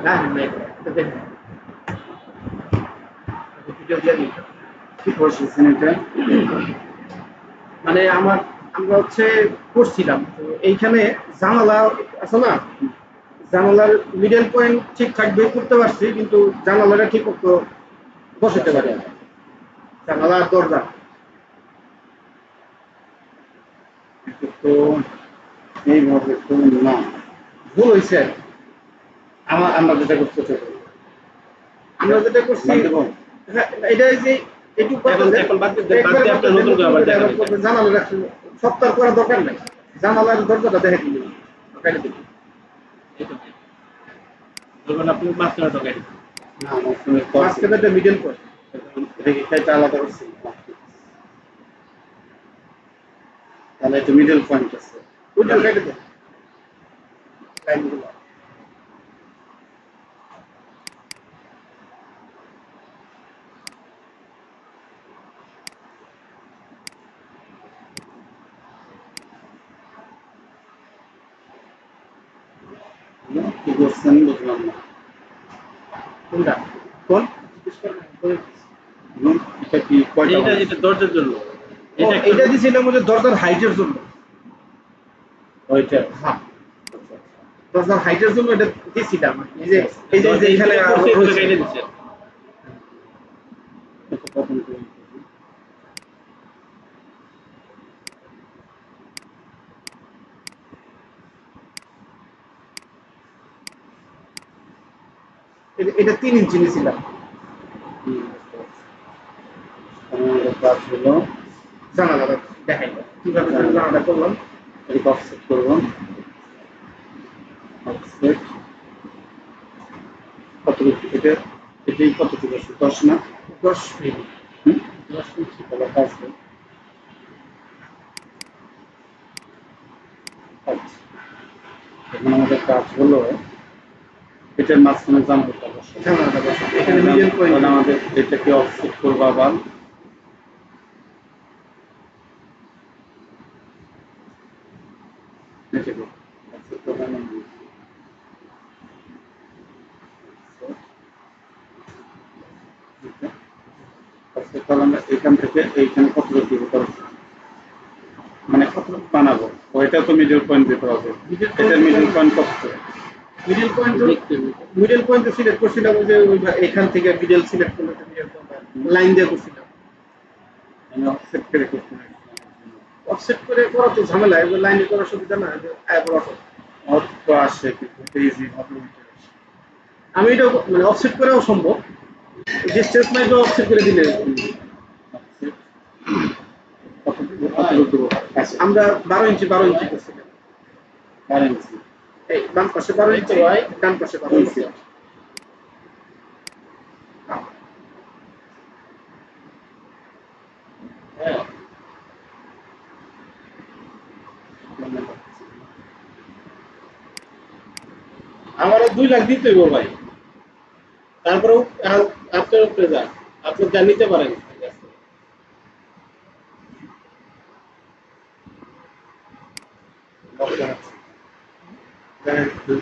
না ভিডিও দিয়ে দিই কি করছেন এটা? মানে আমরা হচ্ছে করছিলাম তো এইখানে জানালা আছে না, জানালার মিডল পয়েন্ট ঠিকঠাক বের করতে পারছি কিন্তু জানালাটা ঠিক মতো বসাতে পারি না, জানালা আর দরজা তো এইভাবে তো না, ভুল হয়েছে। আমরা যেটা করতে চাই আমরা যেটা করছি হ্যাঁ, এটা যে এইটুকু জানালা রাখছি, সপ্তাহ করার দরকার নাই, জানালার দরজাটা দেখে দিলি আপনি মাঝখানে ঢোকেন না, মাঝখানে মিডল পয়েন্ট এটা আলাদা করছি, তাহলে এটা মিডল পয়েন্ট আছে ওইটা কেটে দেন লাইনগুলো। কি করছেন বুঝলাম না। কোনটা কোন এটা কি এটা এটা দরজার জন্য, এটা দিছিলাম ওই দরজার হাইটের জন্য, ওইটা হ্যাঁ দরজার হাইটের জন্য এটা দিছিলাম। এই যে এখানে কেটে দিচ্ছে এটা 3 ইঞ্চি নিছিলাম। কাজ হলো জানালাটা দেখাই কিভাবে জানালাটা করলাম। এটা অফসেট করবো, অফসেট কতটুকু এটা, এটাই কতটুকু আছে 10 না 10 মিলি 10 ইঞ্চি তাহলে কাজ হয়। আচ্ছা, এখন আমাদের কাজ হলো এটার মাঝখানে জানালাটা বসাবো, জানালাটা বসাবো এখানে মিডল পয়েন্ট আমাদের এটাকে অফসেট করবো আবার এটাকে অফসেট করবো আমরা এখান থেকে এইখানে কতটুকু দিব মানে কতটুকু বানাবো, ওইটা তো মিডল পয়েন্ট দিতে হবে, এটা মিডল পয়েন্ট কত, মিডল পয়েন্ট সিলেক্ট করছিলাম যে এখান থেকে মিডল সিলেক্ট করলে লাইন দিয়ে করছিলাম। আমি অফসেট করে করতে হবে, অফসেট করে করা তো ঝামেলা, এবার লাইনে করার সুবিধা না, অর্থ আসে কিন্তু ইজি হবে। আমি এটা মানে অফসেট করেও সম্ভব, ডিসটেন্স মাইক্রো অফসেট করে দিলে আমরা 12 ইঞ্চি করছিলাম, 12 ইঞ্চি এই বাম পাশে 12 ইঞ্চি হয়, ডান পাশে 12 ইঞ্চি। আমার 2 লাখ দিতে হইব ভাই, তারপরেও আপনার উপরে যান, আপনি যা নিতে পারেন।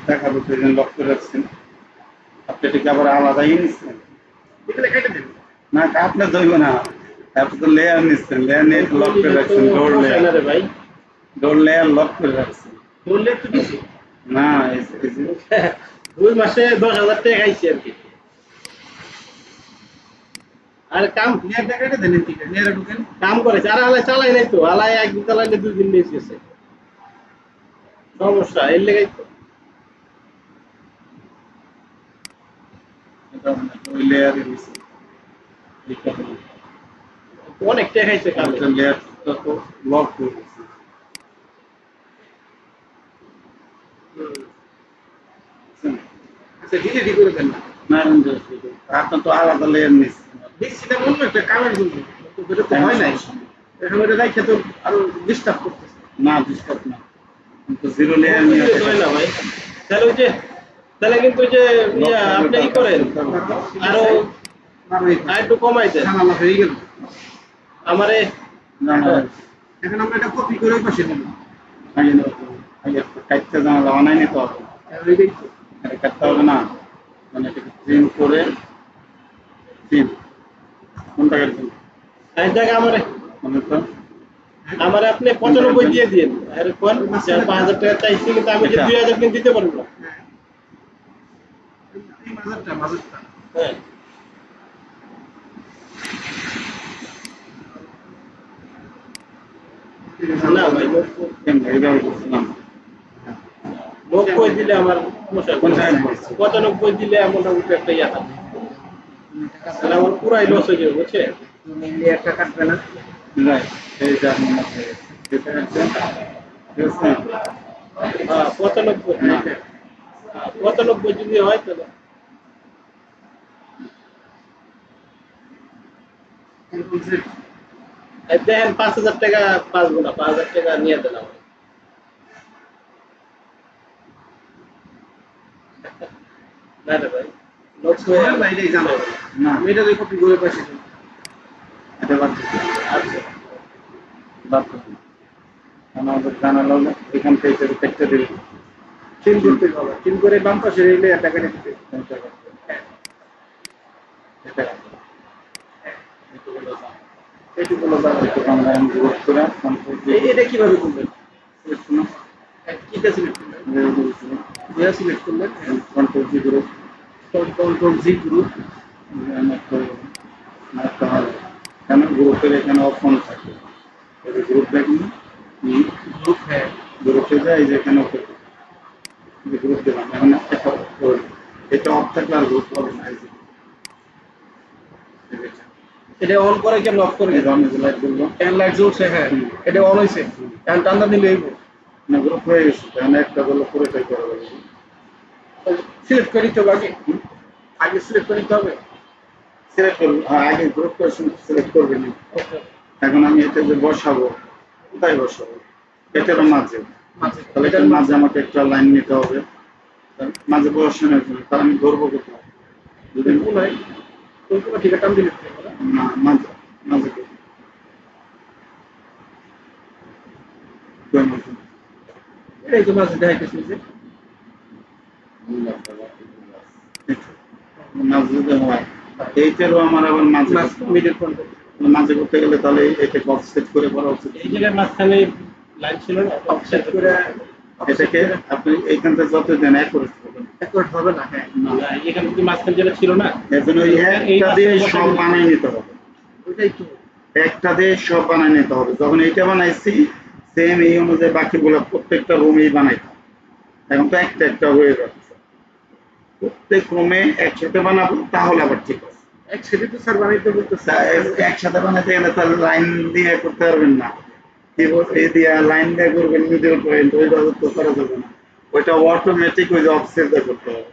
দেখাবো তো লক্ষ্য রাখছেন, আপনি এটাকে আবার আলাদাই নিচ্ছেন, এগুলো কেটে দেন না আপনার ধরবো না, আপনি তো লেয়ার নিচ্ছেন, লেয়ার নিয়ে লক করে রাখছেন, ডোর লেয়ার লক করে রাখছেন। বললে একটু দিছি না 2 মাসে 10,000 টাকা খাইছি আর কি। আর কাম নেয়ারটা কেটে দেন, ঠিক আছে নেয়ারে ঢুকেন কাম করেছে, আর আলাই চালাই নাই তো, আলাই একদিন চালাইলে 2 দিন বেশি গেছে, সমস্যা এর লেগাই তো। ওই লেয়ারে দিচ্ছি, অনেক টাকা খাইছে কাম, লেয়ারটা তো লক করে দিচ্ছি। আচ্ছা ডিলিট করে দেন না, না আপনার তো আলাদা লেয়ার নিচ্ছেন, দেখছিলাম অন্য একটা কামের জন্য, এটা তো হয় নাই, এখন এটা রাইখে তো আরো ডিস্টার্ব করতেছে। না ডিস্টার্ব না, কিন্তু জিরো লেয়ার নিয়ে হয় না ভাই, তাহলে ওই যে তাহলে কিন্তু ওই যে আপনি কি করেন আরো একটু কমাই দেন জানালা হয়ে গেল আমারে। এখন আমরা এটা কপি করে পাশে দিলাম, আগে কাটতে জানালা বানাই নিতে হবে, এইটাই তো কাটতে হবে না। মানে এটাকে ট্রিম করে ট্রিম কোন টাকার ট্রিম এই জায়গা মানে তো আমার আপনি 95 দিয়ে দিন আর কোন 5000 টাকা চাইছি কিন্তু আমি যে আচ্ছা। 2000 কিন্তু দিতে পারবো না এই মাঝেরটা হ্যাঁ না ভাই কেমন এইভাবে করছিলাম 90 দিলে আমার সমস্যা হবে না। 95 দিলে মোটামুটি একটা ইয়া থাকে তাহলে আমার পুরাই লস হয়ে যাবে বুঝছে তুমি একটা কাটবে না রাইট এই যে আপনার মাথায় যেটা আছে ঠিক আছে হ্যাঁ 95 না 95 যদি হয় তাহলে এই দেখেন 5000 টাকা পাসবো না 5000 টাকা নিয়ে দিলাম না রে ভাই লস হয়ে না এটাই জানো না আমি এটা কপি করে পাইছি এটা বাদ দিচ্ছি আচ্ছা বাদ দিচ্ছি আমাদের জানালো এখান থেকে একটা দিবি চিন করতে হবে চিন করে বাম পাশে রেলে একটা কেটে দিতে এটা এইটুকু হলো দাম একটু আমরা গ্রুপ করে কন্ট্রোল এটা কিভাবে করবেন শোনো কিটা সিলেক্ট করবেন দুয়া সিলেক্ট করলেন কন্ট্রোল জি গ্রুপ কন্ট্রোল জি গ্রুপ কেন গ্রুপের এখানে অপশন থাকে গ্রুপ দেখুন গ্রুপ হ্যাঁ গ্রুপে যায় যে এখানে গ্রুপ দিলাম এখন এটা অফ থাকলে আর গ্রুপ হবে না এটা অন করে কেন অফ করে লাইট বলবো ফ্যান লাইট জ্বলছে হ্যাঁ এটা অন হইছে ফ্যান টান্দা দিলে হইব না গ্রুপ হয়ে গেছে তাহলে একটা বললো পুরোটাই করা যাবে সিলেক্ট করে নিতে হবে আগে সিলেক্ট করে নিতে হবে সিলেক্ট করবো আগে গ্রুপ কোয়েশ্চেন সিলেক্ট করবেন এখন আমি এটা যে বসাবো কোথায় বসাবো এটার মাঝে তাহলে এটার মাঝে আমাকে একটা লাইন নিতে হবে মাঝে বসানোর জন্য তাহলে আমি ধরবো কোথায় যদি কোন হয় কোন ঠিক আছে টান দিলে না মাঝে মাঝে এটাই তো মাঝে দেখাইতেছি যে মাঝে যদি হয় এইটারও আমার আবার মাঝে মিডল পয়েন্ট মাঝে করতে গেলে তাহলে এটাকে অফসেট করে করা উচিত এই জায়গায় মাঝখানে লাইন ছিল না অফসেট করে এটাকে আপনি এইখান থেকে যত দেন এক করে অ্যাকোর্ড হবে না হ্যাঁ না, এখানে কিন্তু মাঝখানে যেটা ছিল না এর জন্য ওই একটা দিয়ে সব বানাই নিতে হবে ওইটাই তো একটা দিয়ে সব বানাই নিতে হবে যখন এইটা বানাইছি সেম এই অনুযায়ী বাকিগুলো প্রত্যেকটা রুমেই বানাইতে হবে এখন তো একটা একটা হয়ে যাচ্ছে প্রত্যেক রুমে একসাথে বানাবো তাহলে আবার ঠিক আছে একসাথে তো স্যার বানাইতে বলতেছে একসাথে বানাতে গেলে তাহলে লাইন দিয়ে করতে পারবেন না কিবোর্ড এই দিয়ে লাইন দিয়ে করবেন মিডল পয়েন্ট ওইভাবে তো করা যাবে না ওইটা অটোমেটিক ওই যে অফসেট দিয়ে করতে হবে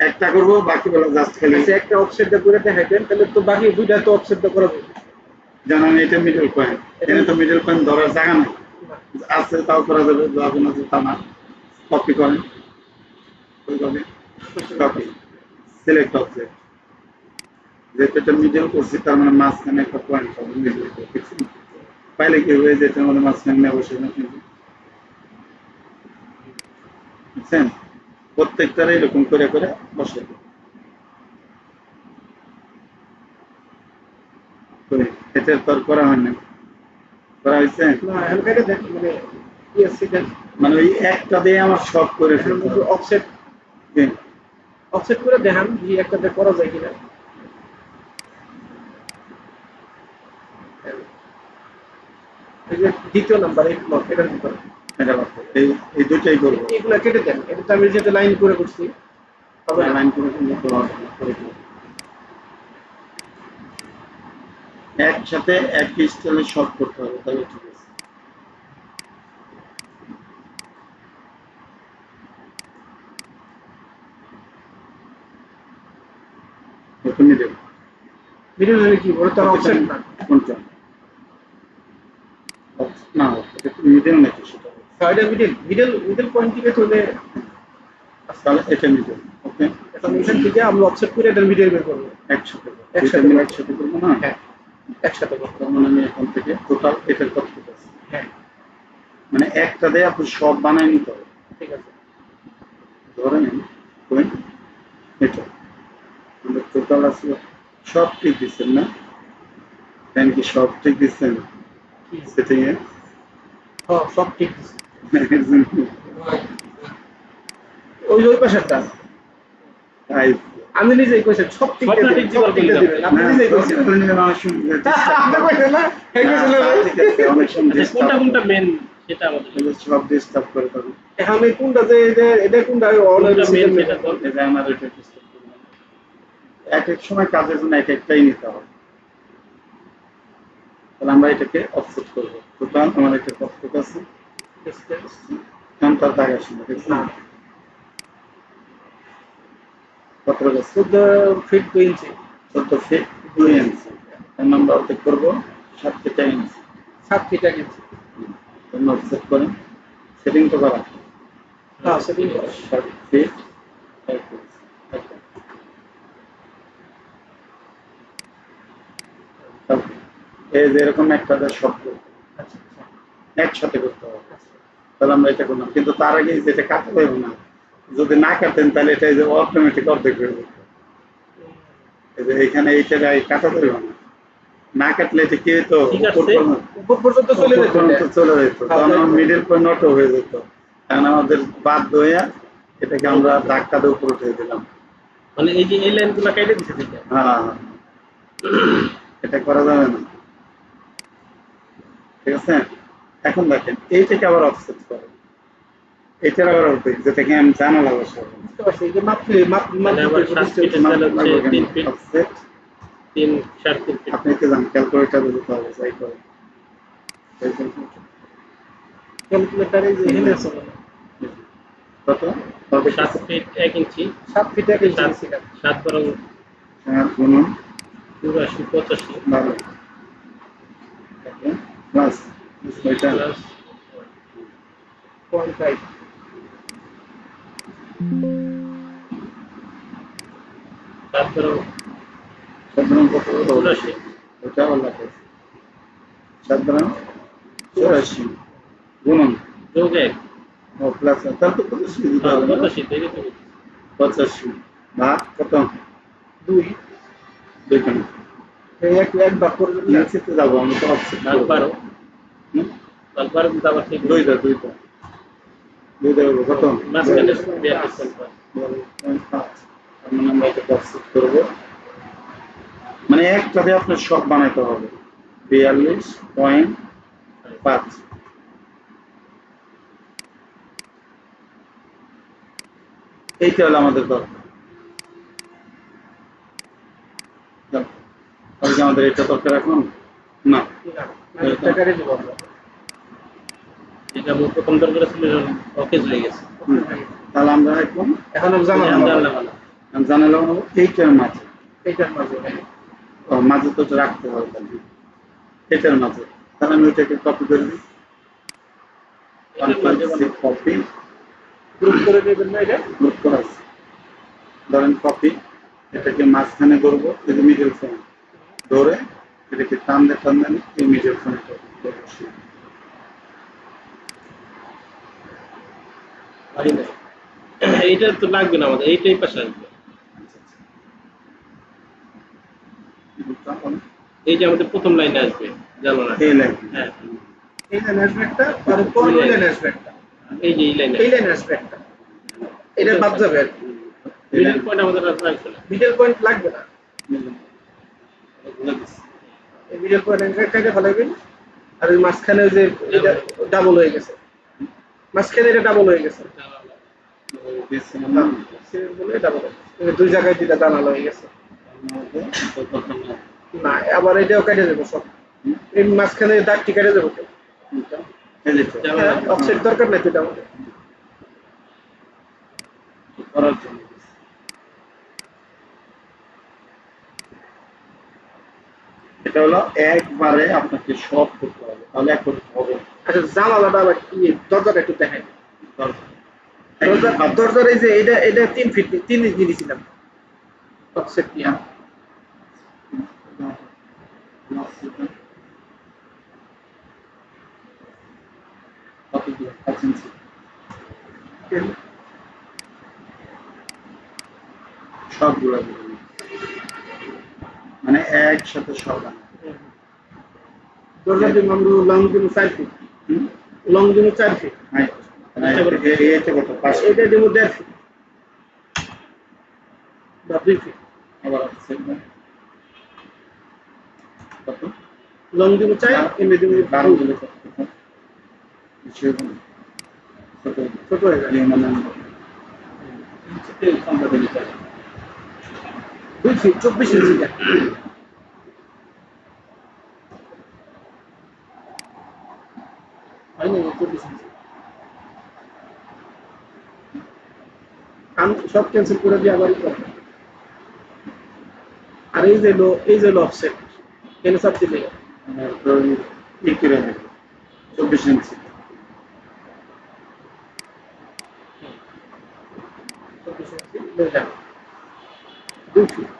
একটা করবো বাকিগুলো জাস্ট খালি একটা অফসেট দিয়ে করে দেখাইতেন তাহলে তো বাকি দুইটা তো অফসেট দিয়ে করা যাবে জানেন এটা মিডল পয়েন্ট এখানে তো মিডল পয়েন্ট ধরার জায়গা নাই আছে তাও করা যাবে যাবে না যে তা না কপি করেন ওইভাবে কপি সিলেক্ট অবজেক্ট যেহেতু এটা মিডল করছি তার মানে মাঝখানে একটা পয়েন্ট পাবো মিডল করছি পাইলে কি হয়ে যেতে আমাদের মাঝখানে নিয়ে বসে না কিন্তু বুঝছেন প্রত্যেকটার এরকম করে করে বসে এটা তো আর করা হয় না করা হয়েছে না এখন কেটে দেখ মানে ইএসসি দেখ মানে ওই একটা দিয়ে আমার সব করে ফেলতে হবে। অফসেট হুম। অফসেট করে দেখান যে একটাতে করা যায় কিনা এই যে দ্বিতীয় নাম্বার এই ব্লক এটার ভিতরে এটা বাদ দাও। এই দুটাই করবো এগুলা কেটে দেন এটা তো আমি যেটা লাইন করে করছি হবে না লাইন করে কিন্তু করে দিবো। একসাথে একই স্টাইলে সব করতে হবে তাহলে ঠিক আছে তুমি দেবো মিডল হলে কি বড় তার অফসেট না কোনটা না এটা মিডল নাকি সেটা সাইডে মিডল পয়েন্ট থেকে চলে তাহলে এটা মিডল ওকে এখন এখান থেকে আমরা অফসেট করে এটার মিডল বের করবো একসাথে একসাথে। একসাথে করবো না হ্যাঁ একসাথে করবো তার মানে আমি এখান থেকে টোটাল এটার কত আছে হ্যাঁ মানে একটা দিয়ে আপনি সব বানাই নিতে হবে ঠিক আছে ধরেন এটা বোতল আছে সব ঠিক দিচ্ছেন না? ফ্যান কি সব ঠিক দিচ্ছেন সেটিং এ? সব ঠিক আছে। ওই পাশেরটা তাই আমি নিজেই কইছেন সব ঠিক সবটা দিবেন, ঠিক সব দিবার ঠিক বললেন দিবেন আপনি না, নিজেই কইছেন। সব নিয়ে অনেক সময় আপনি কইছেন না এই কইছেন না? না, ঠিক আছে, অনেক সময় আচ্ছা, কোনটা disturb কোনটা করে। মেন সেটা আমাদের সব ডিস্টার্ব করে তখন এখন এই কোনটা যে এটা কোনটা অন কোনটা মেন সিস্টেম সেটা তো এটা আমার এটা ডিস্টার্ব করে না। এক এক সময় কাজের জন্য এক একটাই নিতে হবে, তাহলে আমরা এটাকে অফসেট করবো। টোটাল আমার একটা কত আছে তার দাগ আসে না, দেখছেন? কত আছে? 14 ফিট 2 ইঞ্চি 14 ফিট 2 ইঞ্চি। এখন আমরা অর্ধেক করবো 7 ফিট 1 ইঞ্চি। 7 ফিট 1 ইঞ্চি। অফসেট করেন, সেটিং তো করা হ্যাঁ সেটিং 7 ফিট 1 ইঞ্চি। এই যে এরকম একটা শব্দ আচ্ছা একসাথে করতে হবে, তাহলে আমরা এটা করলাম। কিন্তু তার আগে যেটা কাটতে পারবো না, যদি না কাটেন তাহলে এটা এই যে অটোমেটিক অর্ধেক হয়ে যেত। এই যে এখানে এইটা কাটা পারবো না, না কাটলে এটা কি হতো ঠিক আছে। উপর পর্যন্ত চলে যেত চলে যেত, তখন আমার মিডিল পয়েন্ট অটো হয়ে যেত। কারণ আমাদের বাধ্য হয়ে এটাকে আমরা ধাক্কা দিয়ে উপরে উঠে দিলাম। মানে এই যে এই লাইনগুলো কেটে দিতে দিতে হ্যাঁ, এটা করা যাবে না, ঠিক আছে? এখন দেখেন এইটাকে আবার অফসেট করে, এটার আবার অর্ধেক, যেটাকে আমি জানালা বসাবো। বুঝতে পারছি এই যে মাপ মানে আবার 7 ফিটের জায়গা হচ্ছে 3 ফিট অফসেট 3 4 3 ফিট আপনি কি জানেন ক্যালকুলেটর দিতে হবে, যাই করে ক্যালকুলেটরে যে এখানে আছে কত তবে 7 ফিট 1 ইঞ্চি 7 ফিট 1 ইঞ্চি ছিল 7 বরং গুণন 84 85 12 প্লাস ওইটা প্লাস 0.5 7 বরং সাধারণ কত 84 ওইটা আবার লাগে সাধারণ 84 গুণন যোগ 1 ও প্লাস তারপর কত দিতে হবে না? 85 দেখে তো 85 ভাগ কত 2 দুইখানে এই এক ভাগ করে দিলে নিচেতে যাবো আমরা তো অফসেট ভাগ 12 ভাগ 12 কিন্তু আবার ঠিক দুইটা হলো কত মাঝখানে 42.5 মানে আমরা এটা অফসেট করবো, মানে একটাতে আপনার সব বানাইতে হবে 42.5। এইটা হলো আমাদের দরকার। তাহলে কি আমাদের এটা দরকার এখন? না, টাকারে দিব আমরা যেটা আমার প্রথম দরকার ছিল অকেজ হয়ে গেছে তাহলে আমরা এখন এখন জানালাম জানালাম এইটার মাঝে, এইটার মাঝে মাঝে তো এটা রাখতে হবে, তাহলে এটার মাঝে। তাহলে আমি ওইটাকে কপি করে দিই, কপি গ্রুপ করে নেবেন না এটা গ্রুপ করা আছে। ধরেন কপি, এটাকে মাঝখানে ধরবো, এই যে মিডল ফোন ধরে এটাকে টান দেন এই মিডল ফোন এইটা তো লাগবে না আমাদের এইটাই পাশে আসবে এই যে আমাদের প্রথম লাইনে আসবে জানো না এই লাইন হ্যাঁ এই লাইন আসবে একটা আর উপর ওই লাইন আসবে একটা এই যে এই লাইনে এই লাইন আসবে একটা এটা বাদ যাবে আর মিডল পয়েন্ট আমাদের লাগবে না মিডল পয়েন্ট লাগবে না এই মিডল পয়েন্ট কেটে ফেলাবেন আর ওই মাঝখানে ওই যে এটা ডাবল হয়ে গেছে মাঝখানে এটা ডাবল হয়ে গেছে বলে ডাবল দুই জায়গায় দুইটা জানালা হয়ে গেছে না আবার এটাও কেটে দেবো সব এই মাঝখানে দাগটি কেটে দেবো অফসেট দরকার নাই এটা আমাদের করার জন্য এটা হলো একবারে আপনাকে সব করতে হবে, তাহলে এক করতে হবে। আচ্ছা জানালাটা আবার কি দরজাটা একটু দেখাই দরজার এই যে এটা 3 ফিট 3 ইঞ্চি দিয়েছিলাম অফসেট দিয়া সবগুলো মানে একসাথে সব বানায়। দরজা দিব আমরা লং দিব 4 ফিট, হুম? লং দিব 4 ফিট, হ্যাঁ, মানে এইটা কত 5 এটা দিব 1.5 ফিট বা 2 ফিট, আবার আছে কত লং দিব 4, এমনি দিব 12 2, দিলে কত বিষয় কত ছোট হয়ে যায়। মানে ইঞ্চিতে সম্পাদন নিতে হবে। 2 ফিট 24 ইঞ্চি দেয়। হয় না 24 ইঞ্চি। আমি সব ক্যান্সেল করে দিয়ে আবার করব। আর এই যে অফসেট কেন সব দিলে ই করে নেবে 24 ইঞ্চি 24 ইঞ্চি লয়ে যাবে 2 ফিট,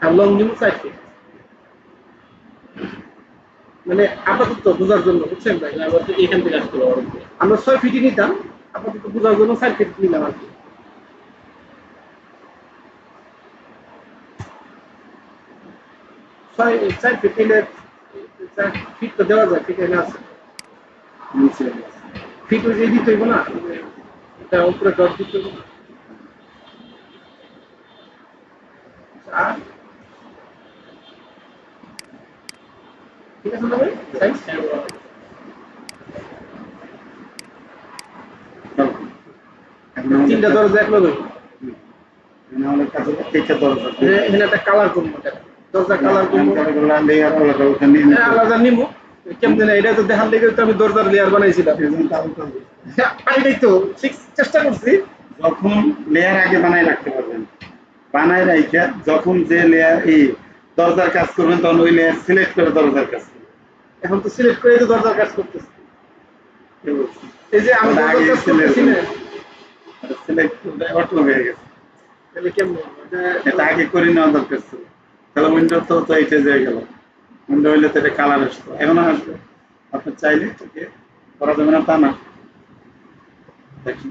আর লং দিব 4 ফিট। মানে আপাতত বোঝার জন্য, বুঝছেন ভাই? আবার তো এখান থেকে আসতে হবে। আমরা 6 ফিটই নিতাম, আপাতত বোঝার জন্য 4 ফিট নিলাম আর কি। 4 ফিট নিলে 4 ফিট তো দেওয়া যায়, ফিট এনে আছে। নিচে ফিট ওই যে দিতে হইব না, এটা উপরে ডট দিতে হইব না। আর ঠিক আছে না ভাই? সাইজ তিনটা দরজা এক লগে আমাদের কাছে এইটা দরজা এখানে একটা কালার করবো, দরজা কালার করবো লেয়ার আলাদা ওখানে আলাদা নিবো। কেমন এটা তো দেখার লেগে তো আমি দরজার লেয়ার বানাইছিলাম। এটাই তো চেষ্টা করছি। যখন লেয়ার আগে বানাই রাখতে পারবেন, বানাই রাখা যখন যে লেয়ার এই দরজার কাজ করবেন তখন ওই লেয়ার সিলেক্ট করে দরজার কাজ করবেন। এখন তো সিলেক্ট করে তো দরজার কাজ করতেছি। এই যে আমি আগে দরজার কাজ করতেছি না, সিলেক্ট করে অটো হয়ে গেছে। তাহলে কেমন এটা আগে করে নেওয়া দরকার ছিল, তাহলে উইন্ডো তো এটা হয়ে গেল। উইন্ডো হইলে তো এটা কালার আসতো, এখন আসবে। আপনি চাইলে এটাকে করা যাবে না তা না। দেখুন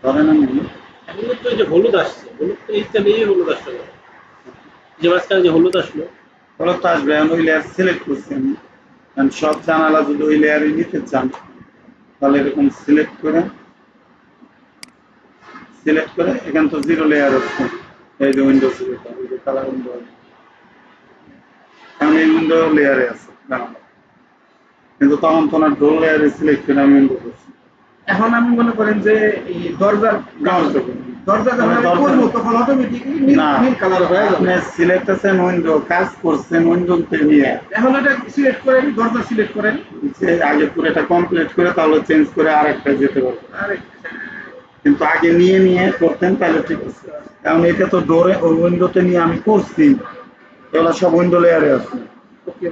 ধরেন আমি এখন তো এই যে হলুদ আসছে, হলুদ তো এইটা নিয়েই হলুদ আসছে না। যে মাঝখানে যে হলুদ আসলো, হলো তো আসবে, এখন ওই লেয়ার সিলেক্ট করছি আমি। কারণ সব জানালা যদি ওই লেয়ারে নিতে চান তাহলে এরকম সিলেক্ট করে এখান তো জিরো লেয়ার হচ্ছে, এই যে উইন্ডো সিলেক্ট এই যে কালার উইন্ডো, এখন এই উইন্ডো লেয়ারে আছে জানালা, কিন্তু তখন তো না ডোর লেয়ারে সিলেক্ট করে আমি উইন্ডো করছি। এখন আমি মনে করেন যে এই দরজার দরজা যখন আমি করবো তখন অটোমেটিক্যালি নীল কালার হয়ে যাবে। আপনি সিলেক্ট আছেন উইন্ডো, কাজ করছেন উইন্ডোতে নিয়ে, এখন এটা সিলেক্ট করেন, দরজা সিলেক্ট করেন, যে আগে পুরোটা কমপ্লিট করে তাহলে চেঞ্জ করে আরেকটা যেতে পারবে। আরে কিন্তু আগে নিয়ে করতেন তাহলে ঠিক আছে। কারণ এটা তো ডোরে ওই উইন্ডোতে নিয়ে আমি করছি, এগুলো সব উইন্ডো লেয়ারে আছে। ওকে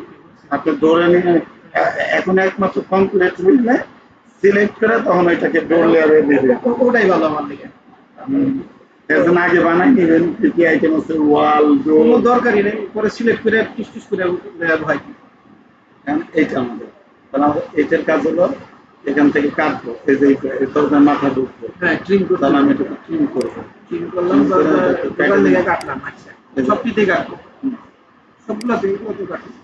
আপনি ডোরে নিয়ে এখন একমাত্র কমপ্লিট হইলে সিলেক্ট করে তখন ওইটাকে ডোর লেয়ারে দিবে। ওটাই ভালো আমার দিকে। এর জন্য আগে বানাই নিবেন কি কি আইটেম আছে, ওয়াল ডোর, কোনো দরকারই নেই, পরে সিলেক্ট করে টুস করে হয়। এইটা আমাদের, তাহলে আমাদের এইটার কাজ হলো এখান থেকে কাটবো, এই যে এই দরজার মাথা ঢুকবো, হ্যাঁ ট্রিম করতে তাহলে আমি এটা ট্রিম করবো। ট্রিম করলাম, দরজার লেগে কাটলাম। আচ্ছা সবটিতে কাটবো, সবগুলোতে এগুলোতে কাটবো,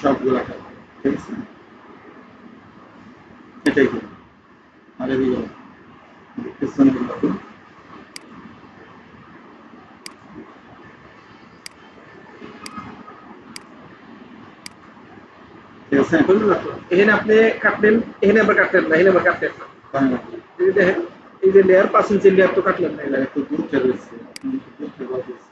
সবগুলা কাটবো, ঠিক আছে। এটাই কি আর এদিকে পিছনে গুলো ঠিক আছে। বুঝলেন না তো? এখানে আপনি কাটলেন, এখানে আবার কাটলেন না, এখানে আবার কাটলেন না। এই যে দেখেন, এই যে লেয়ার 5 ইঞ্চি লেয়ার তো কাটলেন না, একটু দূরতে রয়েছে, দূরতে বাজেছে।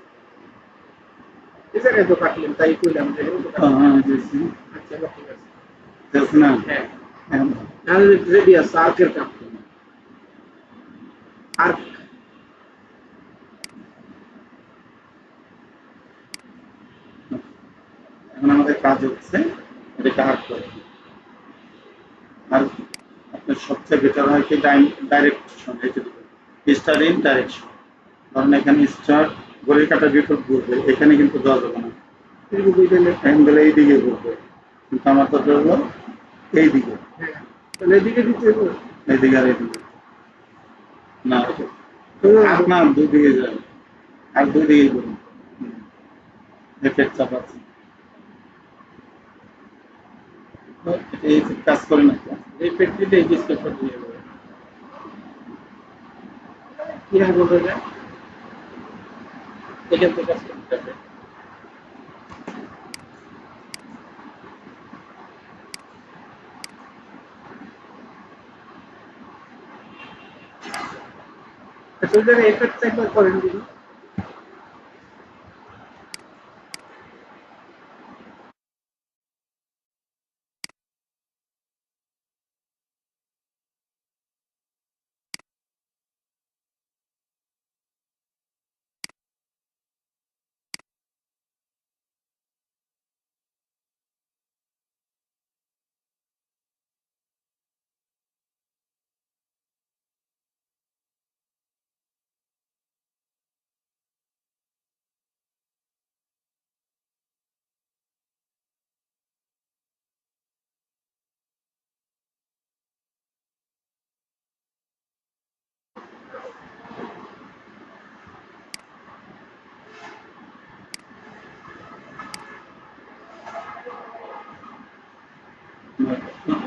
এই জায়গায় তো কাটলেন, তাই কইলাম যে এখানে তো কাটলেন। হ্যাঁ দিয়েছি, আচ্ছা এবার ঠিক আছে। ঠিক না? হ্যাঁ হ্যাঁ, আর রেডি আছে আর্কের কাপ, আর এখন আমাদের কাজ হচ্ছে এটাকে আর্ট করা। আর আপনার সবচেয়ে বেটার হয় কি ডাইরেকশন, স্টার ইন ডাইরেকশন। কারণ এখানে স্টার ঘড়ির কাঁটার বিপরীত ঘুরবে, এখানে কিন্তু দেওয়া যাবে না, অ্যাঙ্গেল এই দিকে ঘুরবে, কিন্তু আমার তো হলো এই দিকে, হ্যাঁ তাহলে এদিকে দিতে হবে। এই দিকে আর এই দিকে। না আপনার দুদিকে যাবে আর দুদিকে করুন এফেক্ট চাপাচ্ছে এই কাজ করে না এই পেট্রিতে এই ডিসকাশন দিয়ে দেবে কিভাবে বলতে যায় এখান থেকে কাজ করতে হবে ওই জায়গায় এফেক্ট একবার করেন দিদি।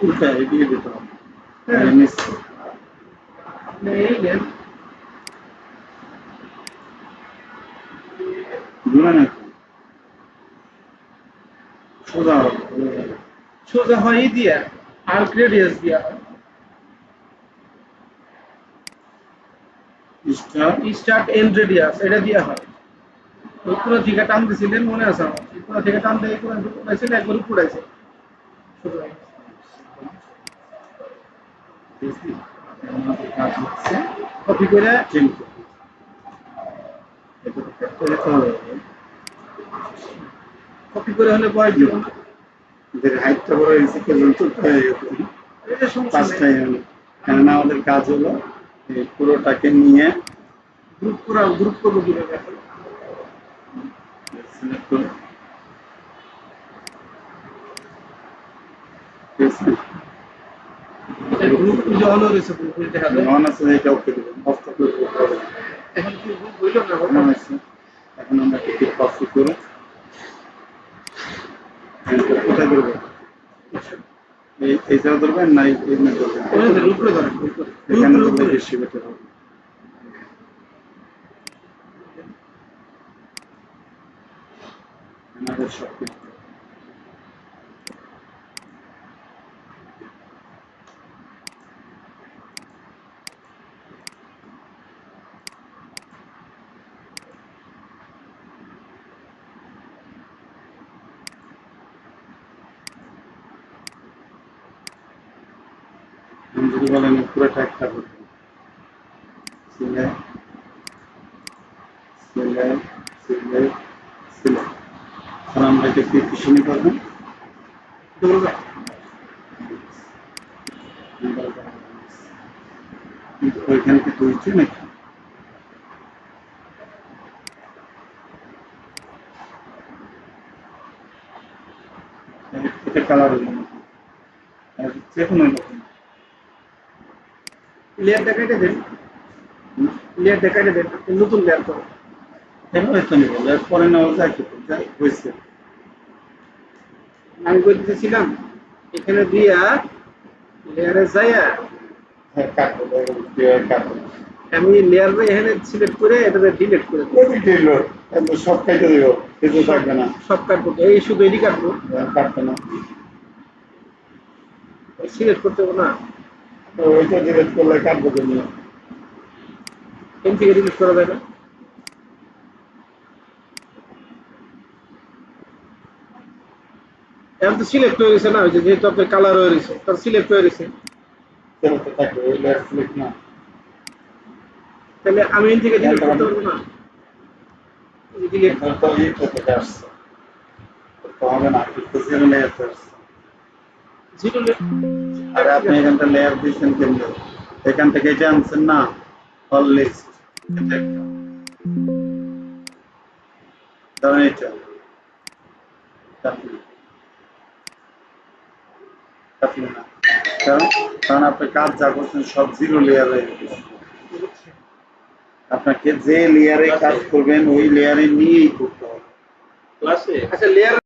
উল্টা এদিকে দিতে হবে হ্যাঁ। নিশ্চয় এই নেন ঘুরে না সোজা হবে সোজা হয় দিয়া আর্ক রেডিয়াস দিয়া হয় স্টার্ট এন্ড রেডিয়াস এটা দিয়া হয় ওই কোন থেকে টান দিছিলেন মনে আছে আমার এই কোন থেকে টান দিয়ে কোন উঠাইছেন একবার উঠাইছে কাজ হচ্ছে কপি করে চেঞ্জ কপি করে হলে বয়স দিব না এদের হাইটটা বড় হয়েছে পর্যন্ত হয়ে গেছে এটা সমস্যা পাঁচটাই হলো কেননা আমাদের কাজ হলো এই পুরোটাকে নিয়ে গ্রুপ করবো কিভাবে এখন select করে ঠিক আছে গ্রুপ যে হলো রয়েছে গ্রুপ দেখা যায় মনে আছে এটা ওকে দেবেন অফ করে দেবেন এখন কি গ্রুপ হইল না মনে আছে এখন আমরা এটি কপি করে কোথায় ধরবো এই জায়গা ধরবেন না এই না ধরবেন উপরে ধরেন এখানে ধরলে বেশি বেটার হবে আমাদের সব যদি বলেন পুরোটা একটা করবেন সিলাই সিলাই সিলাই সিলাই আর আমরা এটা কি পিছনে করবেন ওইখানে কি তুলছে নাকি এটা কালার হলো যে কোনো রকম লেয়ার দেখাইতে দেন লেয়ার দেখাইতে দেন নতুন লেয়ার করো এভাবে তো নিব এরপরে নেওয়া যায় কি যাই হয়েছে আমি বলতেছিলাম এখানে দিয়া লেয়ারে যাইয়া হ্যাঁ কাটবো কাটবো আমি লেয়ার এখানে সিলেক্ট করে এটাতে ডিলিট করে দেবো ওই দিল একদম সব কেটে দিব কিছু থাকবে না সব কাটবো এই শুধু এডি কাটবো কাটবে না সিলেক্ট করতে হবে না তো ওইটা ডিলিট করলে কাটবো জন্য এখান থেকে ডিলিট করা যায় না এখন তো সিলেক্ট হয়ে গেছে না ওই যে যেহেতু আপনার কালার হয়ে গেছে তার সিলেক্ট হয়ে গেছে চলতে থাকবে ওই লেয়ার সিলেক্ট না তাহলে আমি এখান থেকে ডিলিট করতে পারবো না ডিলিট তো এই থেকে আসছে তো হবে না কিন্তু জিরো লেয়ার আসছে জিরো আর আপনি এখানটা লেয়ার দিয়েছেন কেন্দ্র এখান থেকে এটা আনছেন না অল লিস্ট ধরেন এটা কারণ আপনি কাজ যা করছেন সব জিরো লেয়ার হয়ে গেছে আপনাকে যে লেয়ারে কাজ করবেন ওই লেয়ারে নিয়েই করতে হবে। ক্লাসে আচ্ছা লেয়ার